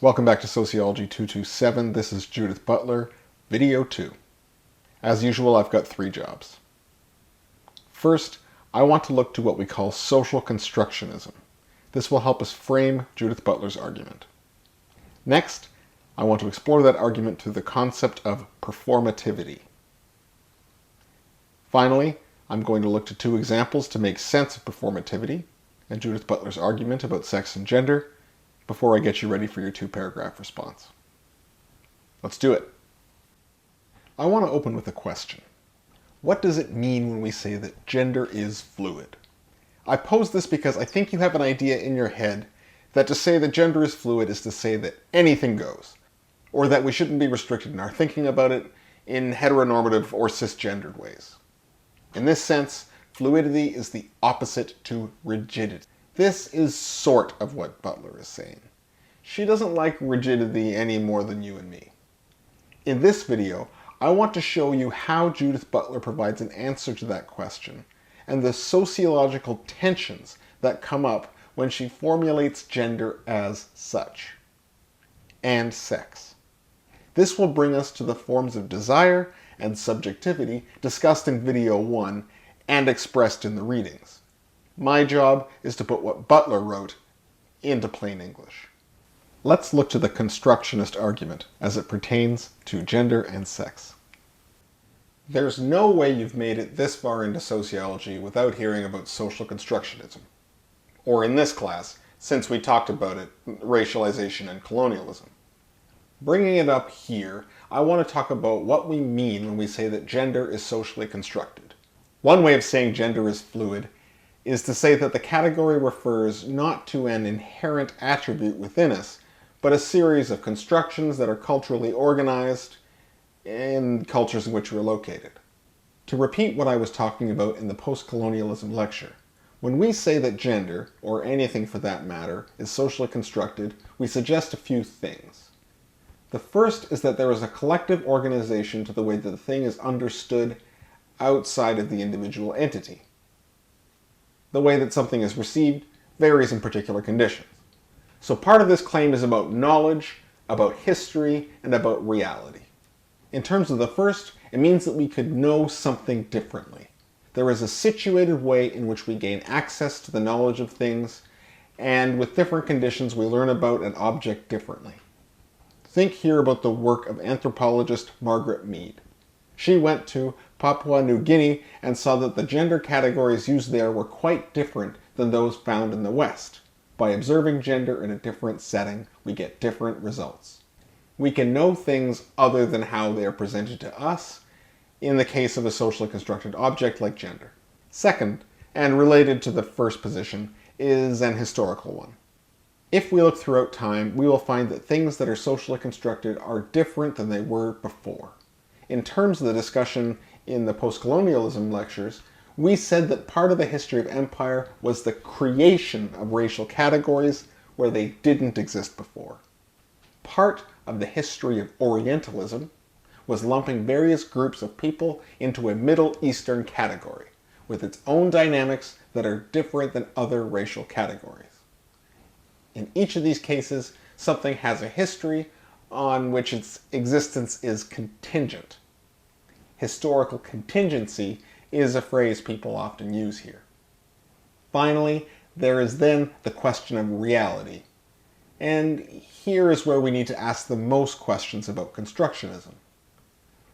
Welcome back to Sociology 227. This is Judith Butler, video 2. As usual, I've got 3 jobs. First, I want to look to what we call social constructionism. This will help us frame Judith Butler's argument. Next, I want to explore that argument through the concept of performativity. Finally, I'm going to look to 2 examples to make sense of performativity and Judith Butler's argument about sex and gender before I get you ready for your 2-paragraph response. Let's do it. I want to open with a question. What does it mean when we say that gender is fluid? I pose this because I think you have an idea in your head that to say that gender is fluid is to say that anything goes, or that we shouldn't be restricted in our thinking about it in heteronormative or cisgendered ways. In this sense, fluidity is the opposite to rigidity. This is sort of what Butler is saying. She doesn't like rigidity any more than you and me. In this video, I want to show you how Judith Butler provides an answer to that question and the sociological tensions that come up when she formulates gender as such, and sex. This will bring us to the forms of desire and subjectivity discussed in video 1 and expressed in the readings. My job is to put what Butler wrote into plain English. Let's look to the constructionist argument as it pertains to gender and sex. There's no way you've made it this far into sociology without hearing about social constructionism. Or in this class, since we talked about it, racialization and colonialism. Bringing it up here, I want to talk about what we mean when we say that gender is socially constructed. One way of saying gender is fluid is to say that the category refers not to an inherent attribute within us, but a series of constructions that are culturally organized in cultures in which we're located. To repeat what I was talking about in the post-colonialism lecture, when we say that gender, or anything for that matter, is socially constructed, we suggest a few things. The first is that there is a collective organization to the way that the thing is understood outside of the individual entity. The way that something is received varies in particular conditions. So part of this claim is about knowledge, about history, and about reality. In terms of the first, it means that we could know something differently. There is a situated way in which we gain access to the knowledge of things, and with different conditions we learn about an object differently. Think here about the work of anthropologist Margaret Mead. She went to Papua New Guinea and saw that the gender categories used there were quite different than those found in the West. By observing gender in a different setting, we get different results. We can know things other than how they are presented to us in the case of a socially constructed object like gender. Second, and related to the first position, is an historical one. If we look throughout time, we will find that things that are socially constructed are different than they were before. In terms of the discussion in the post-colonialism lectures, we said that part of the history of empire was the creation of racial categories where they didn't exist before. Part of the history of Orientalism was lumping various groups of people into a Middle Eastern category, with its own dynamics that are different than other racial categories. In each of these cases, something has a history on which its existence is contingent. Historical contingency is a phrase people often use here. Finally, there is then the question of reality. And here is where we need to ask the most questions about constructionism.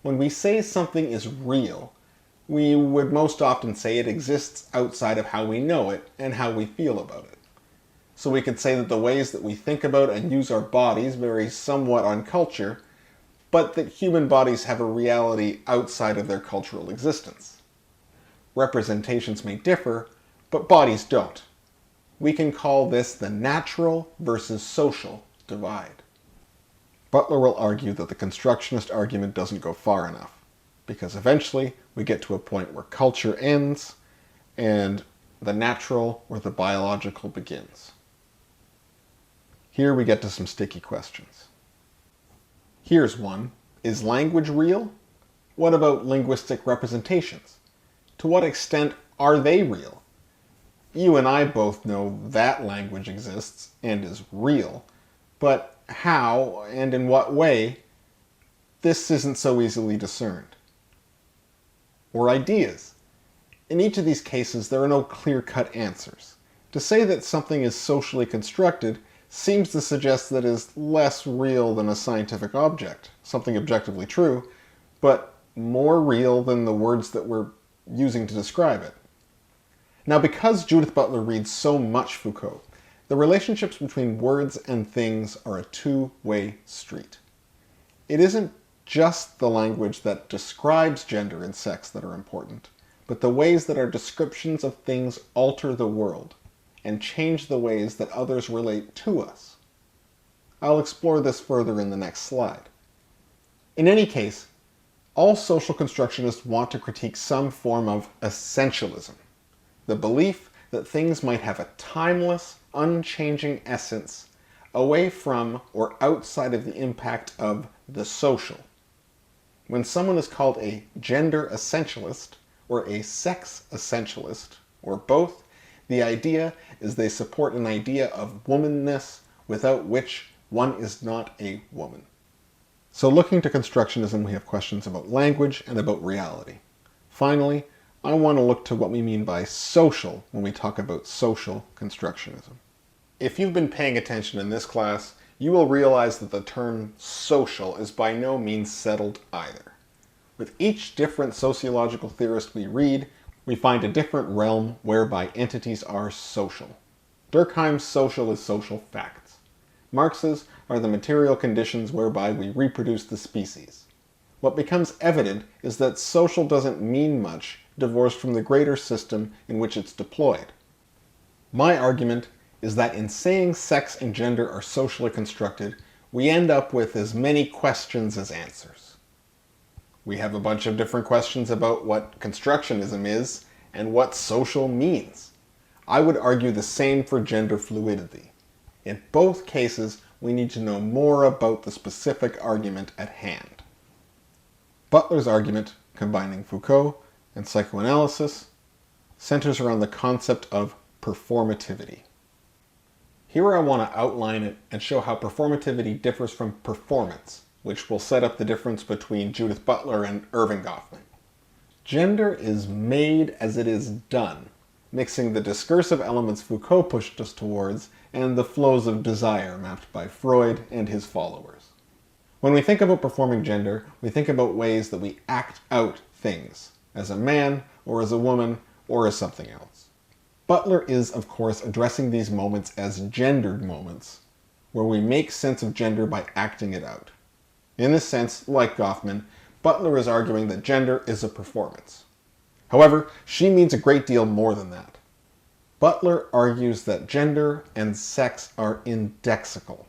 When we say something is real, we would most often say it exists outside of how we know it and how we feel about it. So we could say that the ways that we think about and use our bodies vary somewhat on culture, but that human bodies have a reality outside of their cultural existence. Representations may differ, but bodies don't. We can call this the natural versus social divide. Butler will argue that the constructionist argument doesn't go far enough, because eventually we get to a point where culture ends and the natural or the biological begins. Here we get to some sticky questions. Here's one. Is language real? What about linguistic representations? To what extent are they real? You and I both know that language exists and is real, But how and in what way, this isn't so easily discerned. Or ideas. In each of these cases, there are no clear-cut answers. To say that something is socially constructed seems to suggest that it is less real than a scientific object, something objectively true, but more real than the words that we're using to describe it. Now, because Judith Butler reads so much Foucault, the relationships between words and things are a two-way street. It isn't just the language that describes gender and sex that are important, but the ways that our descriptions of things alter the world and change the ways that others relate to us. I'll explore this further in the next slide. In any case, all social constructionists want to critique some form of essentialism, the belief that things might have a timeless, unchanging essence away from or outside of the impact of the social. When someone is called a gender essentialist or a sex essentialist, or both, the idea is they support an idea of womanness without which one is not a woman. So looking to constructionism, we have questions about language and about reality. Finally, I want to look to what we mean by social when we talk about social constructionism. If you've been paying attention in this class, you will realize that the term social is by no means settled either. With each different sociological theorist we read, we find a different realm whereby entities are social. Durkheim's social is social facts. Marx's are the material conditions whereby we reproduce the species. What becomes evident is that social doesn't mean much divorced from the greater system in which it's deployed. My argument is that in saying sex and gender are socially constructed, we end up with as many questions as answers. We have a bunch of different questions about what constructionism is and what social means. I would argue the same for gender fluidity. In both cases, we need to know more about the specific argument at hand. Butler's argument, combining Foucault and psychoanalysis, centers around the concept of performativity. Here I want to outline it and show how performativity differs from performance, which will set up the difference between Judith Butler and Erving Goffman. Gender is made as it is done, mixing the discursive elements Foucault pushed us towards and the flows of desire mapped by Freud and his followers. When we think about performing gender, we think about ways that we act out things, as a man, or as a woman, or as something else. Butler is, of course, addressing these moments as gendered moments, where we make sense of gender by acting it out. In this sense, like Goffman, Butler is arguing that gender is a performance. However, she means a great deal more than that. Butler argues that gender and sex are indexical.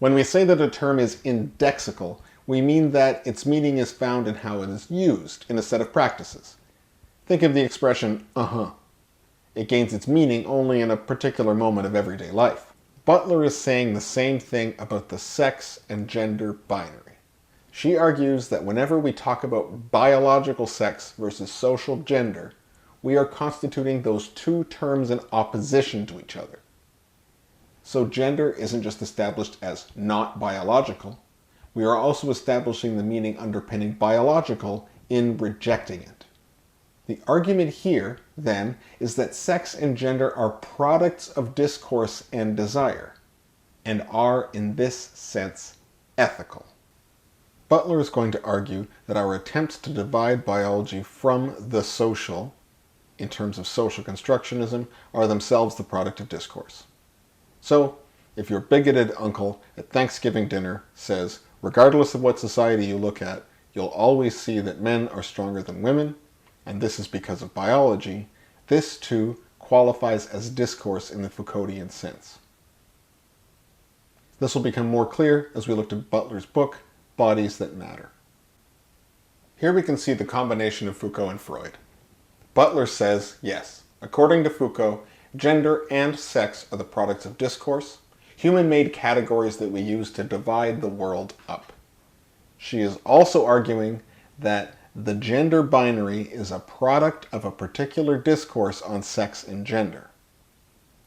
When we say that a term is indexical, we mean that its meaning is found in how it is used in a set of practices. Think of the expression, uh-huh. It gains its meaning only in a particular moment of everyday life. Butler is saying the same thing about the sex and gender binary. She argues that whenever we talk about biological sex versus social gender, we are constituting those two terms in opposition to each other. So gender isn't just established as not biological, we are also establishing the meaning underpinning biological in rejecting it. The argument here, then, is that sex and gender are products of discourse and desire, and are, in this sense, ethical. Butler is going to argue that our attempts to divide biology from the social, in terms of social constructionism, are themselves the product of discourse. So, if your bigoted uncle at Thanksgiving dinner says, regardless of what society you look at, you'll always see that men are stronger than women, and this is because of biology, this too qualifies as discourse in the Foucauldian sense. This will become more clear as we look to Butler's book, Bodies That Matter. Here we can see the combination of Foucault and Freud. Butler says, yes, according to Foucault, gender and sex are the products of discourse, human-made categories that we use to divide the world up. She is also arguing that the gender binary is a product of a particular discourse on sex and gender.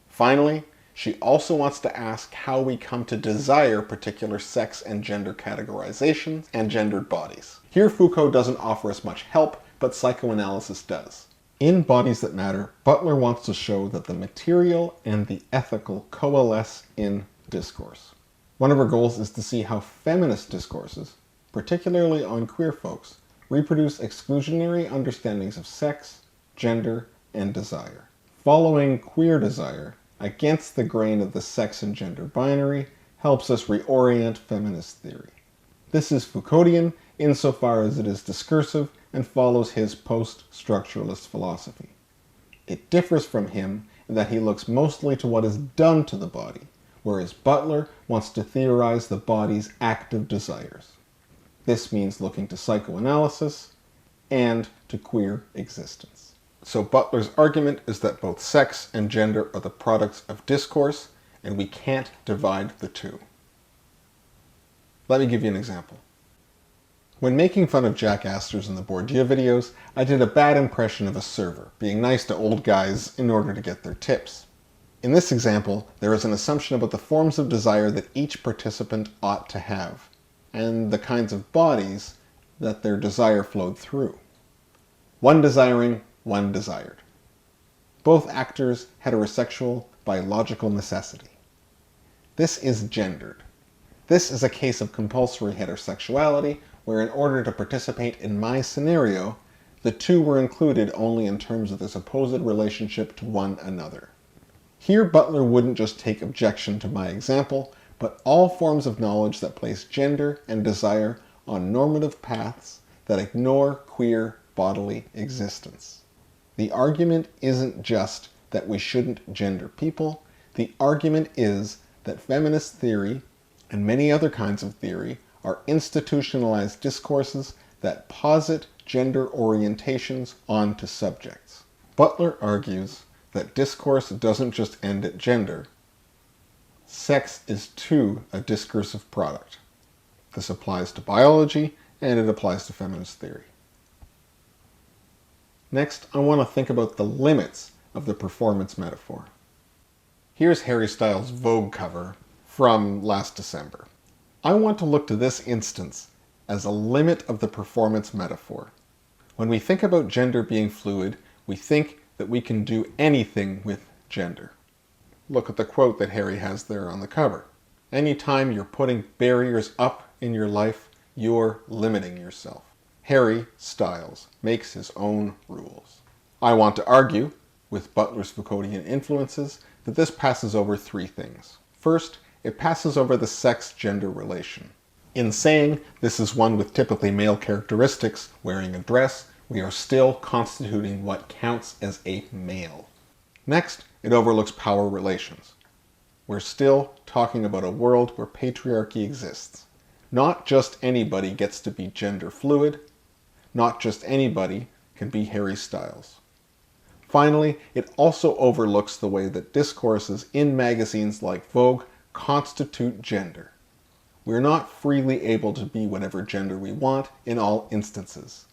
Finally, She also wants to ask how we come to desire particular sex and gender categorizations and gendered bodies. Here Foucault doesn't offer us much help, but psychoanalysis does. In Bodies That Matter, Butler wants to show that the material and the ethical coalesce in discourse. One of her goals is to see how feminist discourses, particularly on queer folks, reproduce exclusionary understandings of sex, gender, and desire. Following queer desire against the grain of the sex and gender binary helps us reorient feminist theory. This is Foucauldian insofar as it is discursive and follows his post-structuralist philosophy. It differs from him in that he looks mostly to what is done to the body, whereas Butler wants to theorize the body's active desires. This means looking to psychoanalysis and to queer existence. So Butler's argument is that both sex and gender are the products of discourse, and we can't divide the two. Let me give you an example. When making fun of Jack Astor's in the Bourdieu videos, I did a bad impression of a server, being nice to old guys in order to get their tips. In this example, there is an assumption about the forms of desire that each participant ought to have, and the kinds of bodies that their desire flowed through. One desiring, one desired. Both actors heterosexual by logical necessity. This is gendered. This is a case of compulsory heterosexuality, where in order to participate in my scenario, the two were included only in terms of their supposed relationship to one another. Here Butler wouldn't just take objection to my example, but all forms of knowledge that place gender and desire on normative paths that ignore queer bodily existence. The argument isn't just that we shouldn't gender people. The argument is that feminist theory and many other kinds of theory are institutionalized discourses that posit gender orientations onto subjects. Butler argues that discourse doesn't just end at gender. Sex is too a discursive product. This applies to biology and it applies to feminist theory. Next, I want to think about the limits of the performance metaphor. Here's Harry Styles' Vogue cover from last December. I want to look to this instance as a limit of the performance metaphor. When we think about gender being fluid, we think that we can do anything with gender. Look at the quote that Harry has there on the cover. Anytime you're putting barriers up in your life, you're limiting yourself. Harry Styles makes his own rules. I want to argue, with Butler's Foucauldian influences, that this passes over three things. First, it passes over the sex-gender relation. In saying this is one with typically male characteristics wearing a dress, we are still constituting what counts as a male. Next, it overlooks power relations. We're still talking about a world where patriarchy exists. Not just anybody gets to be gender fluid. Not just anybody can be Harry Styles. Finally, it also overlooks the way that discourses in magazines like Vogue constitute gender. We're not freely able to be whatever gender we want in all instances.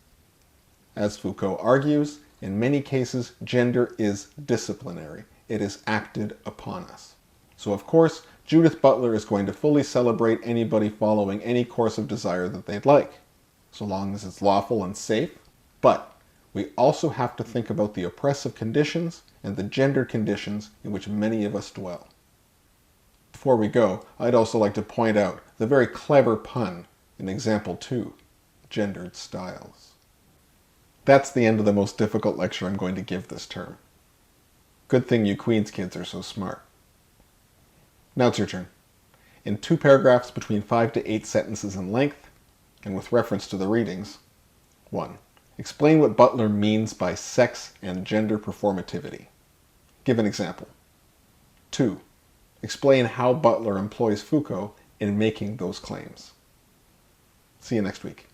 As Foucault argues, in many cases, gender is disciplinary. It is acted upon us. So of course, Judith Butler is going to fully celebrate anybody following any course of desire that they'd like, so long as it's lawful and safe. But we also have to think about the oppressive conditions and the gendered conditions in which many of us dwell. Before we go, I'd also like to point out the very clever pun in example 2, gendered styles. That's the end of the most difficult lecture I'm going to give this term. Good thing you Queen's kids are so smart. Now it's your turn. In 2 paragraphs between 5 to 8 sentences in length, and with reference to the readings, 1. Explain what Butler means by sex and gender performativity. Give an example. 2. Explain how Butler employs Foucault in making those claims. See you next week.